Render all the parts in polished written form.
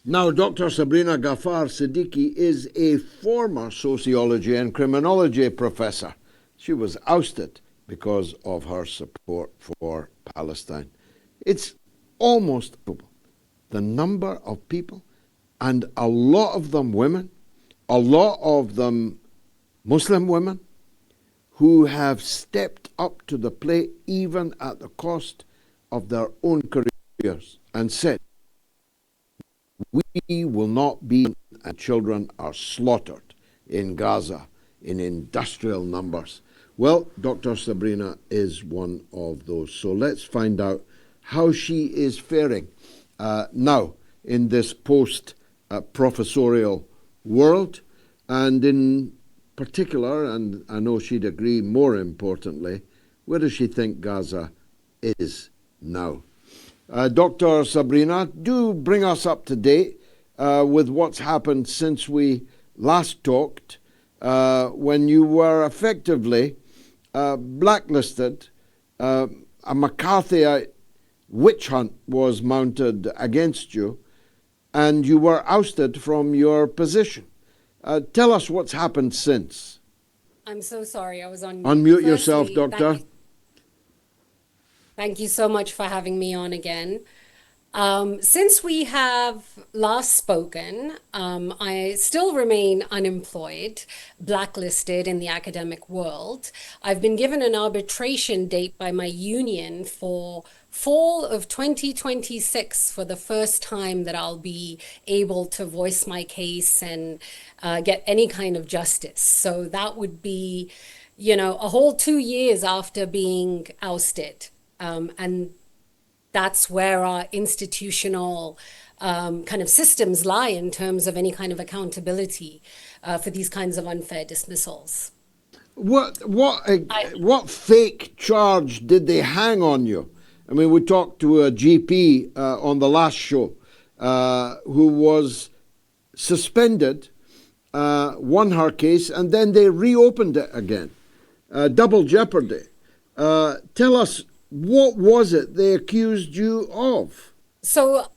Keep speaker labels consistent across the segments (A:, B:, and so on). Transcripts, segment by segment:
A: Now, Dr. Sabreena Ghaffar-Siddiqui is a former sociology and criminology professor. She was ousted because of her support for Palestine. It's almost the number of people, and a lot of them women, a lot of them Muslim women, who have stepped up to the plate even at the cost of their own careers and said, we will not be, and children are slaughtered in Gaza in industrial numbers. Well, Dr. Sabreena is one of those. So let's find out how she is faring now in this post-professorial world, and in particular, and I know she'd agree more importantly, where does she think Gaza is now? Dr. Sabreena, do bring us up to date with what's happened since we last talked, when you were effectively blacklisted. A McCarthyite witch hunt was mounted against you, and you were ousted from your position. Tell us what's happened since.
B: I'm so sorry, I was on mute.
A: Unmute yourself, Doctor.
B: Thank you so much for having me on again. Since we have last spoken, I still remain unemployed, blacklisted in the academic world. I've been given an arbitration date by my union for fall of 2026 for the first time that I'll be able to voice my case and get any kind of justice. So that would be, a whole 2 years after being ousted. And that's where our institutional kind of systems lie in terms of any kind of accountability for these kinds of unfair dismissals.
A: What fake charge did they hang on you? I mean, we talked to a GP on the last show who was suspended, won her case, and then they reopened it again. Double jeopardy. Tell us, what was it they accused you of?
B: So,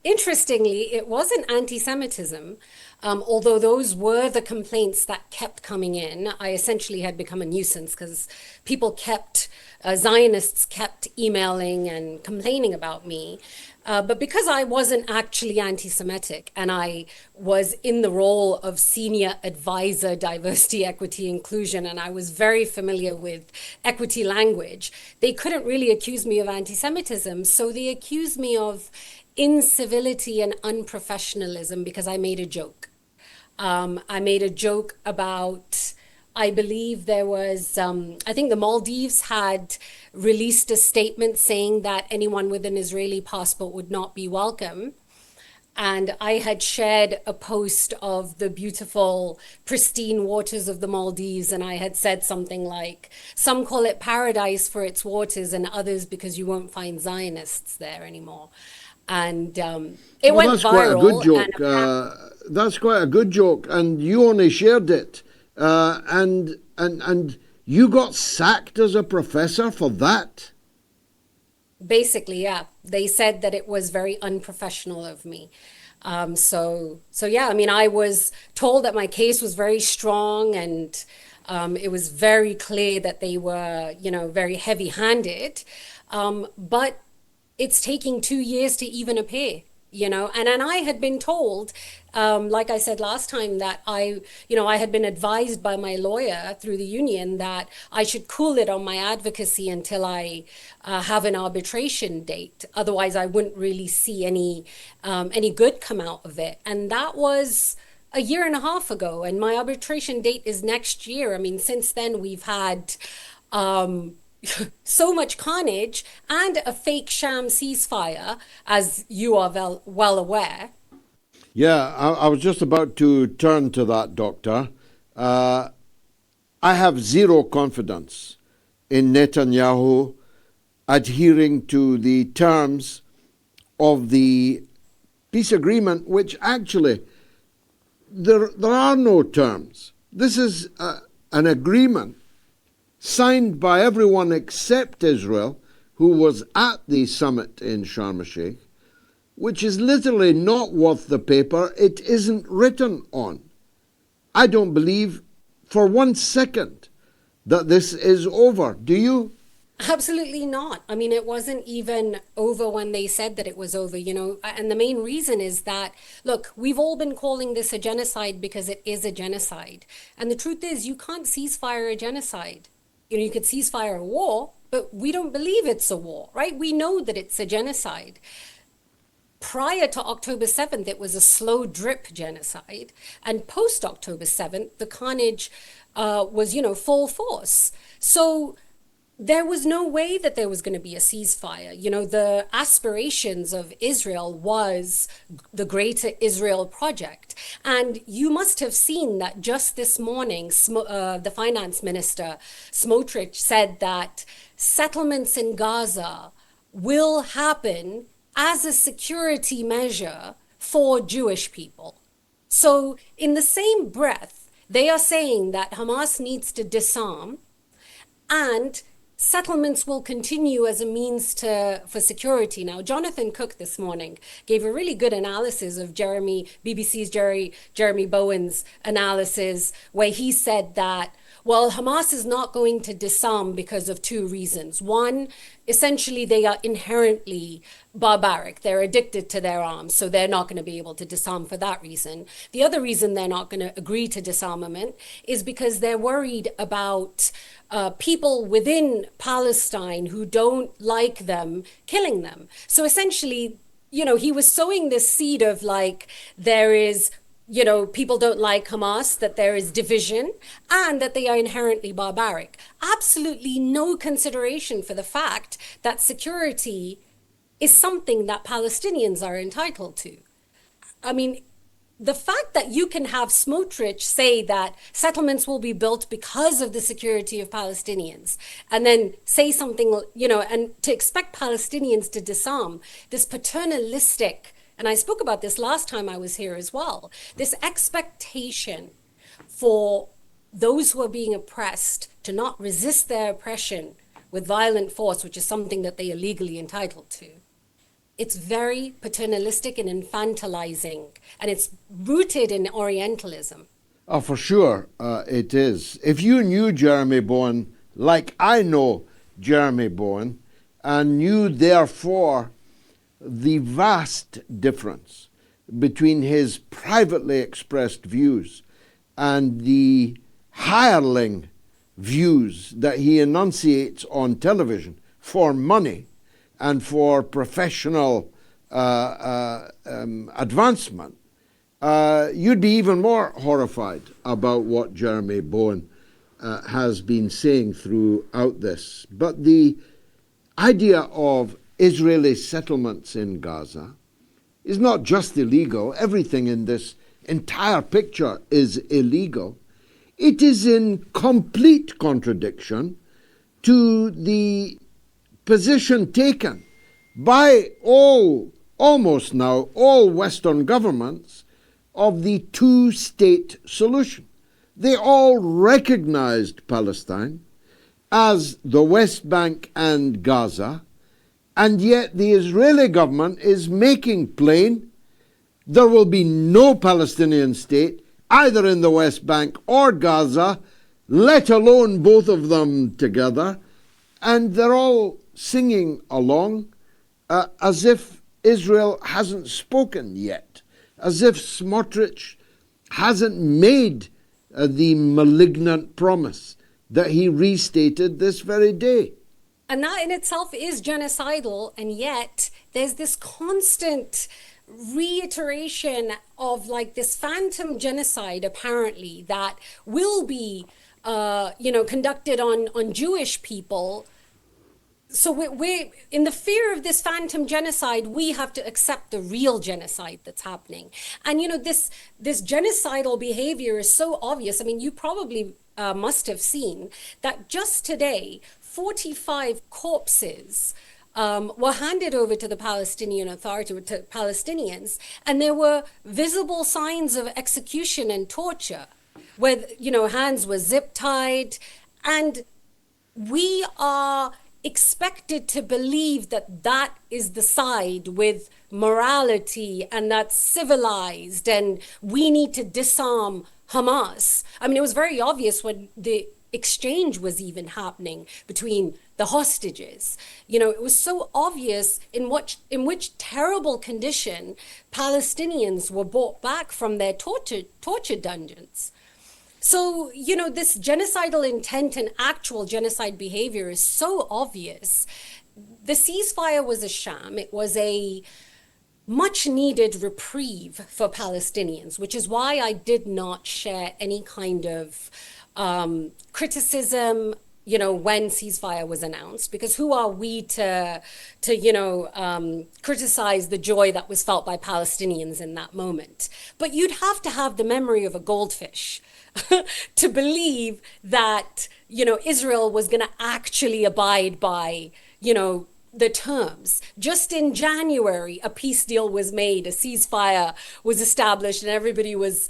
B: interestingly, it wasn't anti-Semitism, although those were the complaints that kept coming in. I essentially had become a nuisance because Zionists kept emailing and complaining about me. But because I wasn't actually anti-Semitic and I was in the role of senior advisor, diversity, equity, inclusion, and I was very familiar with equity language, they couldn't really accuse me of anti-Semitism. So they accused me of incivility and unprofessionalism because I made a joke. I made a joke about, I believe there was, I think the Maldives had released a statement saying that anyone with an Israeli passport would not be welcome. And I had shared a post of the beautiful, pristine waters of the Maldives. And I had said something like, some call it paradise for its waters and others because you won't find Zionists there anymore. And it went viral.
A: Quite a good joke. That's quite a good joke. And you only shared it. And you got sacked as a professor for that?
B: Basically, yeah. They said that it was very unprofessional of me. So yeah, I mean, I was told that my case was very strong and it was very clear that they were, very heavy-handed. But it's taking 2 years to even appear. And I had been told, like I said last time, that I had been advised by my lawyer through the union that I should cool it on my advocacy until I have an arbitration date. Otherwise, I wouldn't really see any good come out of it. And that was a year and a half ago. And my arbitration date is next year. I mean, since then, we've had so much carnage and a fake sham ceasefire, as you are well aware.
A: Yeah, I was just about to turn to that, Doctor. I have zero confidence in Netanyahu adhering to the terms of the peace agreement, which actually there are no terms. This is an agreement signed by everyone except Israel, who was at the summit in Sharm el-Sheikh, which is literally not worth the paper it isn't written on. I don't believe for 1 second that this is over. Do you?
B: Absolutely not. I mean, it wasn't even over when they said that it was over, and the main reason is that, look, we've all been calling this a genocide because it is a genocide. And the truth is, you can't ceasefire a genocide. You could ceasefire a war, but we don't believe it's a war, right? We know that it's a genocide. Prior to October 7th, it was a slow drip genocide. And post October 7th, the carnage was, full force. So there was no way that there was going to be a ceasefire. The aspirations of Israel was the Greater Israel Project. And you must have seen that just this morning, the finance minister, Smotrich, said that settlements in Gaza will happen as a security measure for Jewish people. So in the same breath, they are saying that Hamas needs to disarm and settlements will continue as a means for security. Now, Jonathan Cook this morning gave a really good analysis of BBC's Jeremy Bowen's analysis, where he said that, well, Hamas is not going to disarm because of two reasons. One, essentially, they are inherently barbaric. They're addicted to their arms, so they're not going to be able to disarm for that reason. The other reason they're not going to agree to disarmament is because they're worried about people within Palestine who don't like them killing them. So essentially, he was sowing this seed of there is people don't like Hamas, that there is division, and that they are inherently barbaric. Absolutely no consideration for the fact that security is something that Palestinians are entitled to. I mean, the fact that you can have Smotrich say that settlements will be built because of the security of Palestinians, and then say something, and to expect Palestinians to disarm, this paternalistic, and I spoke about this last time I was here as well, this expectation for those who are being oppressed to not resist their oppression with violent force, which is something that they are legally entitled to. It's very paternalistic and infantilizing, and it's rooted in Orientalism.
A: Oh, for sure, it is. If you knew Jeremy Bowen like I know Jeremy Bowen, and knew therefore the vast difference between his privately expressed views and the hireling views that he enunciates on television for money and for professional advancement, you'd be even more horrified about what Jeremy Bowen has been saying throughout this. But the idea of Israeli settlements in Gaza is not just illegal. Everything in this entire picture is illegal. It is in complete contradiction to the position taken by almost now all Western governments of the two-state solution. They all recognized Palestine as the West Bank and Gaza, and yet the Israeli government is making plain there will be no Palestinian state either in the West Bank or Gaza, let alone both of them together, and they're all singing along as if Israel hasn't spoken yet, as if Smotrich hasn't made the malignant promise that he restated this very day.
B: And that in itself is genocidal, and yet there's this constant reiteration of this phantom genocide apparently that will be conducted on Jewish people. So we're in the fear of this phantom genocide, we have to accept the real genocide that's happening. And this genocidal behavior is so obvious. I mean, you probably must have seen that just today 45 corpses were handed over to the Palestinian Authority, to Palestinians, and there were visible signs of execution and torture, where hands were zip tied, and we are expected to believe that that is the side with morality and that's civilized and we need to disarm Hamas. I mean, it was very obvious when the exchange was even happening between the hostages. You know, it was so obvious in which terrible condition Palestinians were brought back from their torture dungeons. So, you know, this genocidal intent and actual genocide behavior is so obvious. The ceasefire was a sham. It was a much needed reprieve for Palestinians, which is why I did not share any kind of criticism, you know, when ceasefire was announced, because who are we to criticize the joy that was felt by Palestinians in that moment? But you'd have to have the memory of a goldfish to believe that, you know, Israel was going to actually abide by, you know, the terms. Just in January, a peace deal was made, a ceasefire was established, and everybody was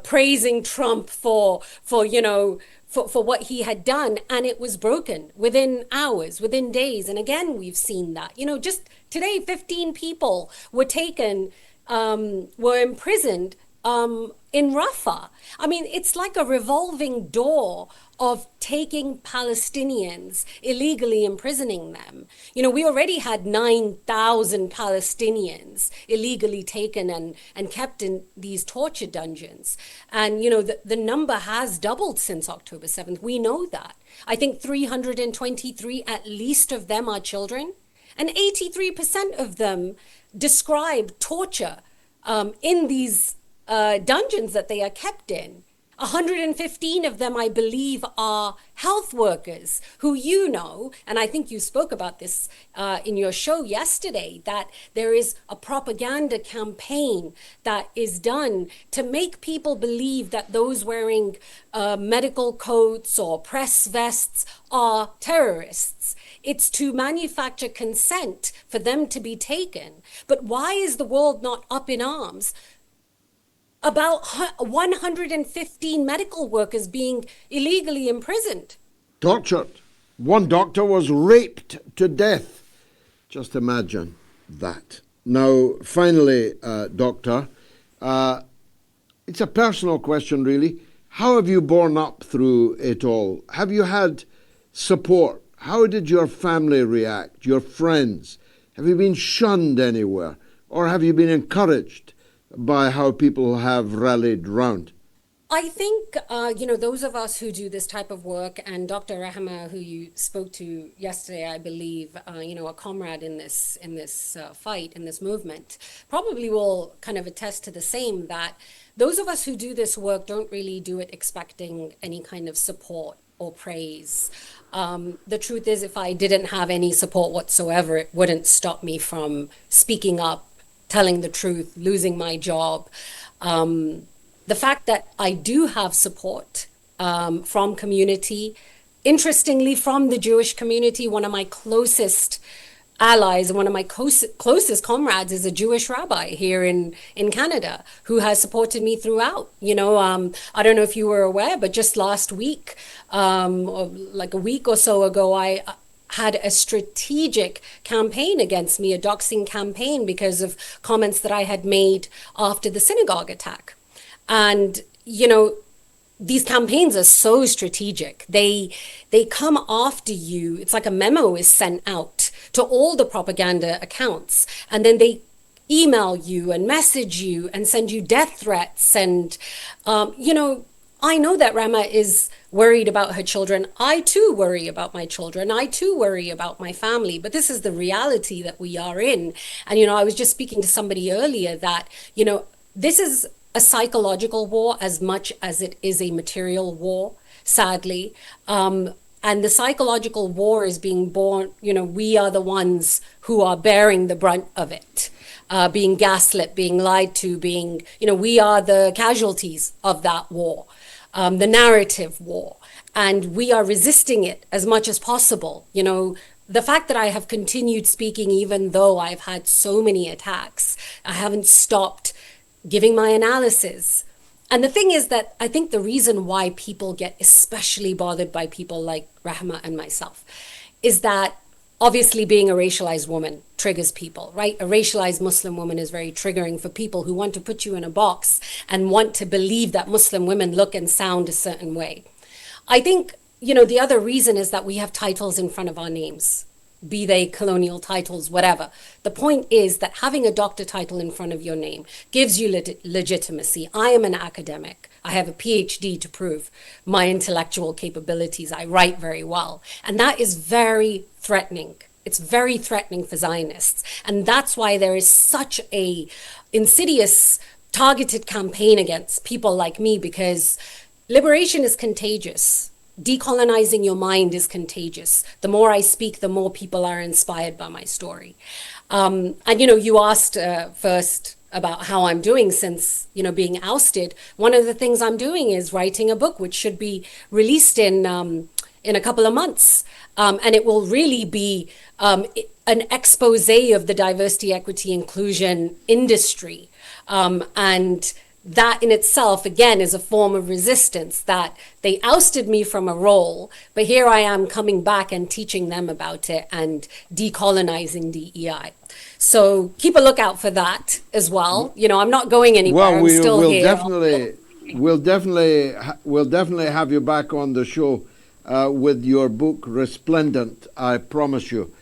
B: praising Trump for what he had done, and it was broken within hours, within days. And again, we've seen that. You know, just today, 15 people were taken, were imprisoned in Rafah. I mean, it's like a revolving door of taking Palestinians, illegally imprisoning them. You know, we already had 9,000 Palestinians illegally taken and kept in these torture dungeons. And, you know, the number has doubled since October 7th. We know that. I think 323 at least of them are children. And 83% of them describe torture in these dungeons that they are kept in. 115 of them, I believe, are health workers who, you know, and I think you spoke about this in your show yesterday, that there is a propaganda campaign that is done to make people believe that those wearing medical coats or press vests are terrorists. It's to manufacture consent for them to be taken. But why is the world not up in arms about 115 medical workers being illegally imprisoned?
A: Tortured. One doctor was raped to death. Just imagine that. Now, finally, Doctor, it's a personal question, really. How have you borne up through it all? Have you had support? How did your family react, your friends? Have you been shunned anywhere? Or have you been encouraged by how people have rallied round?
B: I think, those of us who do this type of work, and Dr. Rahma, who you spoke to yesterday, I believe, a comrade in this fight, in this movement, probably will kind of attest to the same, that those of us who do this work don't really do it expecting any kind of support or praise. The truth is, if I didn't have any support whatsoever, it wouldn't stop me from speaking up, telling the truth, losing my job. The fact that I do have support from community, interestingly from the Jewish community, one of my closest allies and one of my closest comrades is a Jewish rabbi here in Canada who has supported me throughout. I don't know if you were aware, but just last week, or like a week or so ago, I had a strategic campaign against me, a doxing campaign, because of comments that I had made after the synagogue attack. And, these campaigns are so strategic. They come after you. It's like a memo is sent out to all the propaganda accounts, and then they email you and message you and send you death threats. And, I know that Rama is worried about her children. I too worry about my children. I too worry about my family. But this is the reality that we are in. And, I was just speaking to somebody earlier that, this is a psychological war as much as it is a material war, sadly. And the psychological war is being born, we are the ones who are bearing the brunt of it. Being gaslit, being lied to, we are the casualties of that war. The narrative war, and we are resisting it as much as possible. The fact that I have continued speaking, even though I've had so many attacks, I haven't stopped giving my analysis. And the thing is that I think the reason why people get especially bothered by people like Rahma and myself is that Obviously, being a racialized woman triggers people, right? A racialized Muslim woman is very triggering for people who want to put you in a box and want to believe that Muslim women look and sound a certain way. I think, the other reason is that we have titles in front of our names, be they colonial titles, whatever. The point is that having a doctor title in front of your name gives you legitimacy. I am an academic. I have a PhD to prove my intellectual capabilities. I write very well. And that is very threatening. It's very threatening for Zionists. And that's why there is such a insidious, targeted campaign against people like me, because liberation is contagious. Decolonizing your mind is contagious. The more I speak, the more people are inspired by my story. And you asked first about how I'm doing since, being ousted. One of the things I'm doing is writing a book, which should be released in a couple of months. And it will really be an expose of the diversity, equity, inclusion industry. And that in itself, again, is a form of resistance, that they ousted me from a role, but here I am coming back and teaching them about it and decolonizing DEI. So keep a lookout for that as well. I'm not going anywhere.
A: Well,
B: I'm still
A: we'll
B: here.
A: we'll definitely have you back on the show with your book Resplendent, I promise you.